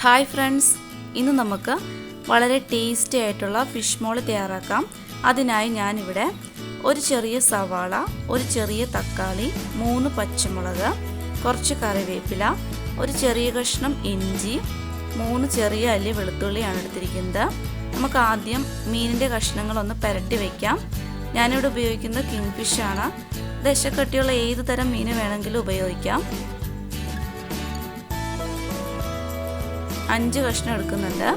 Hi friends, ഇന്ന് നമുക്ക് വളരെ ടേസ്റ്റി ആയിട്ടുള്ള ഫിഷ് മോള് തയ്യാറാക്കാം. അതിനായി ഞാനിവിടെ ഒരു ചെറിയ സവാള, ഒരു ചെറിയ തക്കാളി, 3 പച്ചമുളക്, കുറച്ച് കറിവേപ്പില, ഒരു ചെറിയ കഷ്ണം ഇഞ്ചി, 3 ചെറിയ അല്ലി വെളുത്തുള്ളിയാണ് എടുത്തിരിക്കുന്നത്. നമുക്ക് ആദ്യം മീനിൻ്റെ കഷ്ണങ്ങളൊന്ന് പുരട്ടി വയ്ക്കാം. ഞാനിവിടെ ഉപയോഗിക്കുന്നത് കിങ് ഫിഷാണ്. ദശക്കട്ടിയുള്ള ഏത് തരം മീൻ വേണമെങ്കിലും ഉപയോഗിക്കാം. 5 കഷ്ണം എടുക്കുന്നുണ്ട്.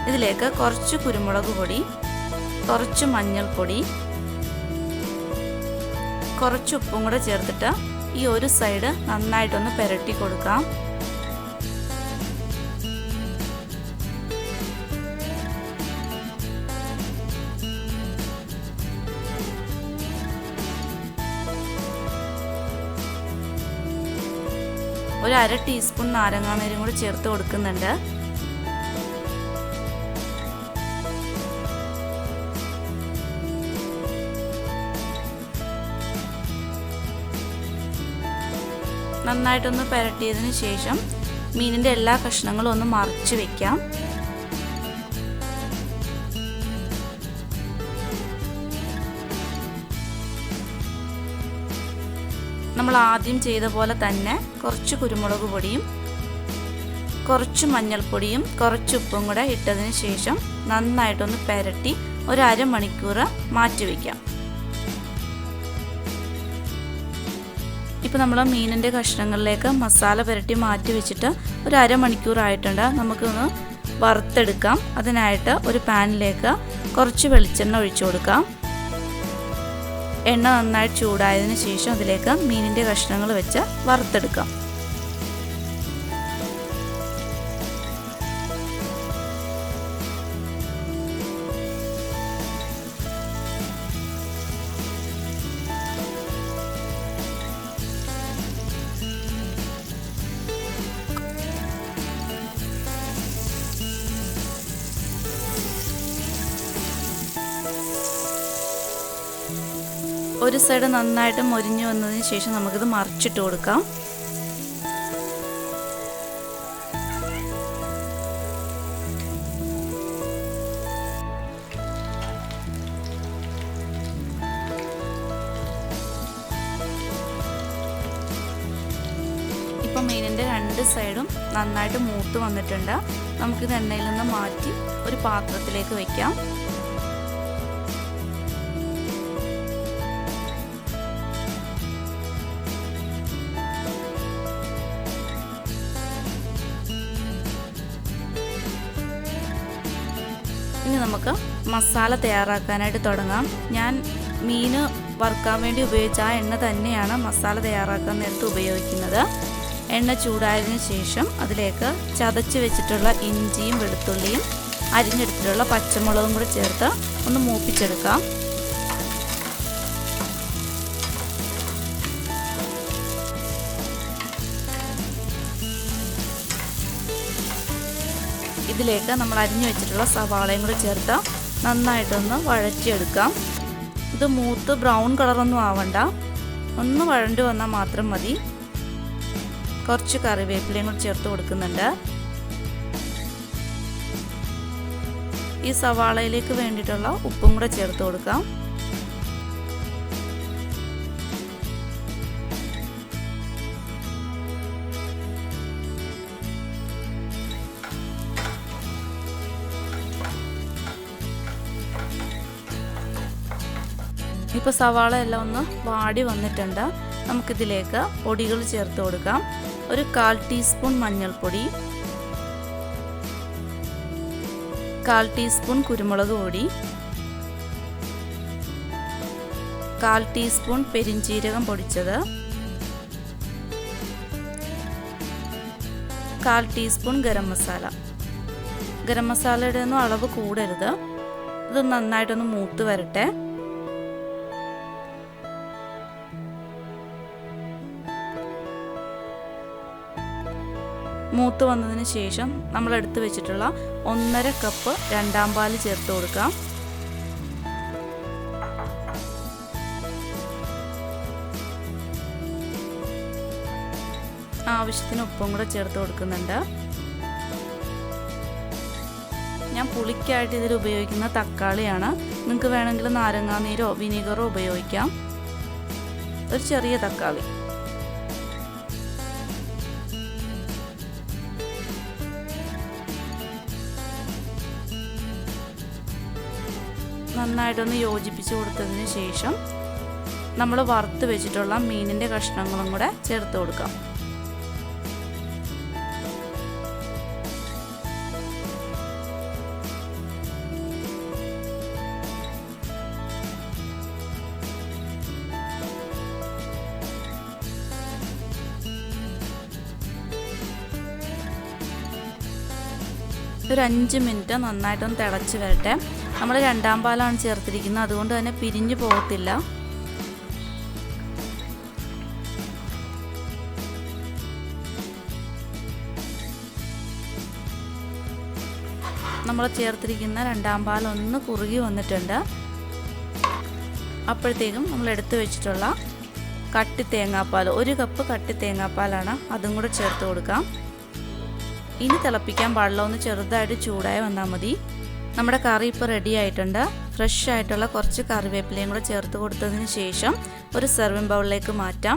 ഇതിലേക്ക് കുറച്ച് കുരുമുളക് പൊടി, കുറച്ച് മഞ്ഞൾപ്പൊടി, കുറച്ച് ഉപ്പും കൂടെ ചേർത്തിട്ട് ഈ ഒരു സൈഡ് നന്നായിട്ടൊന്ന് പുരട്ടി കൊടുക്കാം. ഒരു 1/2 ടീസ്പൂൺ നാരങ്ങാനീരും കൂടി ചേർത്ത് കൊടുക്കുന്നുണ്ട്. നന്നായിട്ടൊന്ന് പുരട്ടിയതിന് ശേഷം മീനിൻ്റെ എല്ലാ കഷ്ണങ്ങളും ഒന്ന് മറിച്ച് വെക്കാം. നമ്മൾ ആദ്യം ചെയ്ത പോലെ തന്നെ കുറച്ച് കുരുമുളക് പൊടിയും കുറച്ച് മഞ്ഞൾപ്പൊടിയും കുറച്ച് ഉപ്പും കൂടെ ഇട്ടതിന് ശേഷം നന്നായിട്ടൊന്ന് പുരട്ടി ഒരു 1/2 മണിക്കൂർ മാറ്റി വയ്ക്കാം. ഇപ്പോൾ നമ്മൾ മീനിൻ്റെ കഷ്ണങ്ങളിലേക്ക് മസാല പുരട്ടി മാറ്റി വെച്ചിട്ട് ഒരു 1/2 മണിക്കൂറായിട്ടുണ്ട്. നമുക്കൊന്ന് വറുത്തെടുക്കാം. അതിനായിട്ട് ഒരു പാനിലേക്ക് കുറച്ച് വെളിച്ചെണ്ണ ഒഴിച്ചു കൊടുക്കാം. എണ്ണ നന്നായി ചൂടായതിനു ശേഷം അതിലേക്ക് മീനിൻ്റെ കഷ്ണങ്ങൾ വെച്ച് വറുത്തെടുക്കാം. ഒരു സൈഡ് നന്നായിട്ട് മൊരിഞ്ഞു വന്നതിന് ശേഷം നമുക്കിത് മറിച്ചിട്ട് കൊടുക്കാം. ഇപ്പം മീനിൻ്റെ 2 സൈഡും നന്നായിട്ട് മൂത്ത് വന്നിട്ടുണ്ട്. നമുക്കിത് എണ്ണയിൽ നിന്ന് മാറ്റി ഒരു പാത്രത്തിലേക്ക് വയ്ക്കാം. ഇനി നമുക്ക് മസാല തയ്യാറാക്കാനായിട്ട് തുടങ്ങാം. ഞാൻ മീൻ വറുക്കാൻ വേണ്ടി ഉപയോഗിച്ച ആ എണ്ണ തന്നെയാണ് മസാല തയ്യാറാക്കാൻ നേരത്ത് ഉപയോഗിക്കുന്നത്. എണ്ണ ചൂടായതിനു ശേഷം അതിലേക്ക് ചതച്ച് വെച്ചിട്ടുള്ള ഇഞ്ചിയും വെളുത്തുള്ളിയും അരിഞ്ഞെടുത്തിട്ടുള്ള പച്ചമുളകും കൂടി ചേർത്ത് ഒന്ന് മൂപ്പിച്ചെടുക്കാം. ഇതിലേക്ക് നമ്മൾ അരിഞ്ഞു വെച്ചിട്ടുള്ള സവാളയും കൂടി ചേർത്ത് നന്നായിട്ടൊന്ന് വഴറ്റിയെടുക്കാം. ഇത് മൂത്ത് ബ്രൗൺ കളറൊന്നും ആവണ്ട, ഒന്ന് വഴണ്ടു വന്നാൽ മാത്രം മതി. കുറച്ച് കറിവേപ്പിലയും കൂടി ചേർത്ത് കൊടുക്കുന്നുണ്ട്. ഈ സവാളയിലേക്ക് വേണ്ടിയിട്ടുള്ള ഉപ്പും കൂടെ ചേർത്ത് കൊടുക്കാം. ഇപ്പോൾ സവാള എല്ലാം ഒന്ന് വാടി വന്നിട്ടുണ്ട്. നമുക്കിതിലേക്ക് പൊടികൾ ചേർത്ത് കൊടുക്കാം. ഒരു 1/4 ടീസ്പൂൺ മഞ്ഞൾപ്പൊടി, 1/4 ടീസ്പൂൺ കുരുമുളക് പൊടി, 1/4 ടീസ്പൂൺ പെരിഞ്ജീരകം പൊടിച്ചത്, 1/4 ടീസ്പൂൺ ഗരം മസാല. ഗരം മസാലയുടെ ഒന്നും അളവ് കൂടരുത്. ഇത് നന്നായിട്ടൊന്ന് മൂത്ത് വരട്ടെ. മൂത്ത് വന്നതിന് ശേഷം നമ്മൾ എടുത്ത് വെച്ചിട്ടുള്ള 1/2 കപ്പ് രണ്ടാം പാൽ ചേർത്ത് കൊടുക്കാം. ആവശ്യത്തിന് ഉപ്പും കൂടെ ചേർത്ത് കൊടുക്കുന്നുണ്ട്. ഞാൻ പുളിക്കായിട്ട് ഇതിൽ ഉപയോഗിക്കുന്ന തക്കാളിയാണ്. നിങ്ങൾക്ക് വേണമെങ്കിൽ നാരങ്ങാനീരോ വിനീഗറോ ഉപയോഗിക്കാം. ഒരു ചെറിയ തക്കാളി. നന്നായിട്ടൊന്ന് യോജിപ്പിച്ച് കൊടുത്തതിന് ശേഷം നമ്മൾ വറുത്ത് വെച്ചിട്ടുള്ള മീനിൻ്റെ കഷ്ണങ്ങളും കൂടെ ചേർത്ത് കൊടുക്കാം. ഒരു 5 മിനിറ്റ് നന്നായിട്ടൊന്ന് തിളച്ച് വരട്ടെ. നമ്മൾ രണ്ടാം പാലാണ് ചേർത്തിരിക്കുന്നത്, അതുകൊണ്ട് തന്നെ പിരിഞ്ഞു പോകത്തില്ല. നമ്മൾ ചേർത്തിരിക്കുന്ന രണ്ടാം പാൽ ഒന്ന് കുറുകി വന്നിട്ടുണ്ട്. അപ്പോഴത്തേക്കും നമ്മൾ എടുത്തു വെച്ചിട്ടുള്ള കട്ടി തേങ്ങാപ്പാൽ, 1 കപ്പ് കട്ടി തേങ്ങാപ്പാലാണ്, അതും കൂടെ ചേർത്ത് കൊടുക്കാം. ഇനി തിളപ്പിക്കാൻ പാടില്ല, ഒന്ന് ചെറുതായിട്ട് ചൂടായി വന്നാൽ മതി. നമ്മുടെ കറി ഇപ്പോൾ റെഡി ആയിട്ടുണ്ട്. ഫ്രഷ് ആയിട്ടുള്ള കുറച്ച് കറിവേപ്പിലയും കൂടെ ചേർത്ത് കൊടുത്തതിന് ശേഷം ഒരു സെർവിങ് ബൗളിലേക്ക് മാറ്റാം.